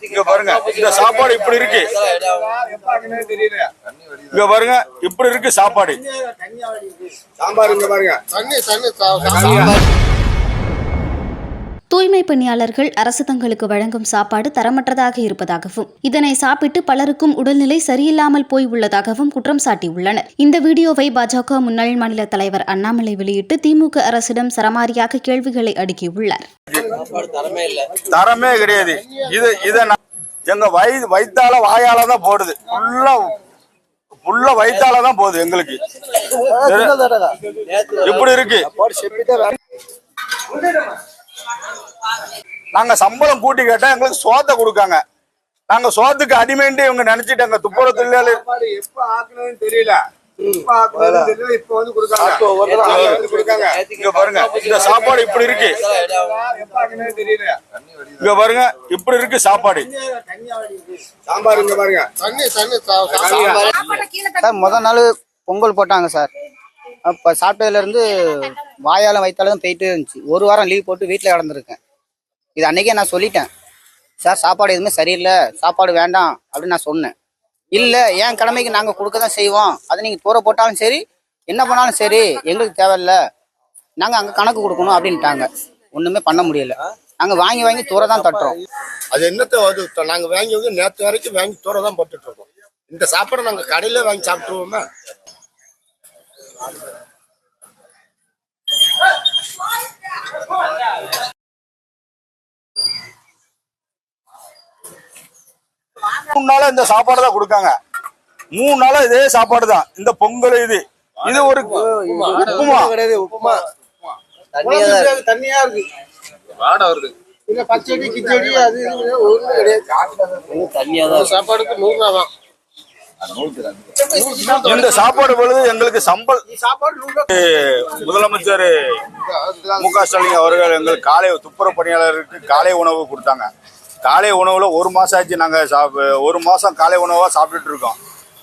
இங்க பாருங்க, இந்த சாப்பாடு இப்படி இருக்கு. இங்க பாருங்க, இப்படி இருக்கு சாப்பாடு. சாம்பார் இங்க பாருங்க. தூய்மை பணியாளர்கள் அரசு தங்களுக்கு வழங்கும் சாப்பாடு தரமற்றதாக இருப்பதாகவும் இதனை சாப்பிட்டு பலருக்கும் உடல்நிலை சரியில்லாமல் போய் உள்ளதாகவும் குற்றம் சாட்டியுள்ளனர். இந்த வீடியோவை பாஜக முன்னாள் மாநில தலைவர் அண்ணாமலை வெளியிட்டு திமுக அரசிடம் சரமாரியாக கேள்விகளை அடுக்கியுள்ளார். தரமே கிடையாது. இத எங்க வயித்தால வாயால தான் போடுது. ஃபுல்லா வயித்தால தான் போகுது எங்களுக்கு. இப்படி இருக்கு. நாங்க சம்பளம் கூட்டி கேட்டா எங்களுக்கு சோத்தை கொடுக்காங்க. நாங்க சோத்துக்கு அடிமைன்ட்டு இவங்க நினைச்சிட்டாங்க. துப்புரவு தொழிலாளர் எப்ப ஆக்கணும்னு தெரியல. இங்க பாருங்க, இந்த சாப்பாடு இப்படி இருக்கு. இங்க பாருங்க, இப்படி இருக்கு சாப்பாடு. சாம்பார் இங்க பாருங்க. சார் முத நாள் பொங்கல் போட்டாங்க சார். அப்ப சாப்பிட்டதுல இருந்து வாயாலும் வயிற்றாலும் போயிட்டு இருந்துச்சு. ஒரு வாரம் லீவ் போட்டு வீட்டில் கிடந்திருக்கேன். இது அன்னைக்கே நான் சொல்லிட்டேன், சார் சாப்பாடு எதுவுமே சரியில்லை, சாப்பாடு வேண்டாம் அப்படின்னு நான் சொன்னேன். இல்லை, என் கடமைக்கு நாங்கள் கொடுக்க தான் செய்வோம், அது நீங்கள் தூர போட்டாலும் சரி என்ன பண்ணாலும் சரி எங்களுக்கு தேவையில்ல, நாங்கள் அங்கே கணக்கு கொடுக்கணும் அப்படின்ட்டாங்க. ஒன்றுமே பண்ண முடியல. நாங்கள் வாங்கி தூர தான் தட்டுறோம். அது என்னத்தை நாங்கள் வாங்கி நேற்று வரைக்கும் வாங்கி தூர தான் போட்டுட்டு இருக்கோம். இந்த சாப்பாடை நாங்கள் கடையில வாங்கி சாப்பிட்டுருவோமே. மூணு நாளா இந்த சாப்பாடு தான் கொடுக்காங்க. 3 நாளா இதே சாப்பாடு தான். இந்த பொங்கல் இது ஒரு உப்புமா கிடையாது. உப்புமா தண்ணியா இருக்கு. வாடை வருது. இல்ல பச்சடி கிச்சடி அது ஒண்ணும் கிடையாது. தண்ணியா தான். சாப்பாடுக்கு 100 ரூபா தான். இந்த சாப்பாடு பொழுது எங்களுக்கு முதலமைச்சர் மு.க. ஸ்டாலின் அவர்கள் எங்களுக்கு காலை துப்புரவு பணியாளருக்கு காலை உணவு கொடுத்தாங்க. காலை உணவுல 1 மாசம் ஆச்சு. நாங்க 1 மாசம் காலை உணவா சாப்பிட்டுட்டு இருக்கோம்.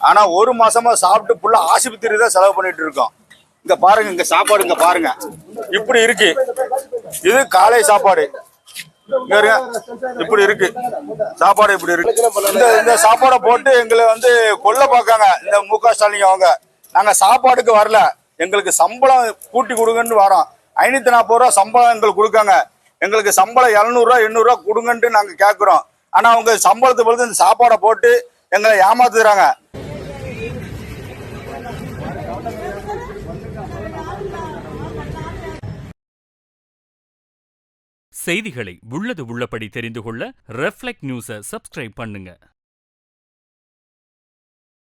ஆனா 1 மாசமா சாப்பிட்டு ஃபுல்லா ஆஸ்பத்திரி தான் செலவு பண்ணிட்டு இருக்கோம். இங்க பாருங்க, இங்க சாப்பாடு இங்க பாருங்க இப்படி இருக்கு. இது காலை சாப்பாடு. இப்படி இருக்கு சாப்பாடு. இப்படி இருக்கு. இந்த சாப்பாடை போட்டு எங்களை கொல்ல பார்க்காங்க இந்த மு.க. ஸ்டாலின் அவங்க. நாங்க சாப்பாடுக்கு வரல, எங்களுக்கு சம்பளம் கூட்டி கொடுங்கன்னு வரோம். 540 ரூபா சம்பளம் எங்களுக்கு கொடுக்காங்க. எங்களுக்கு சம்பளம் 700 ரூபா 800 ரூபா கொடுங்கன்ட்டு நாங்க கேட்கிறோம். ஆனா அவங்க சம்பளத்தை பொறுத்து இந்த சாப்பாடை போட்டு எங்களை ஏமாத்துறாங்க. செய்திகளை உள்ளது உள்ளபடி தெரிந்து கொள்ள ரெஃப்ளெக்ட் நியூஸை சப்ஸ்கிரைப் பண்ணுங்க.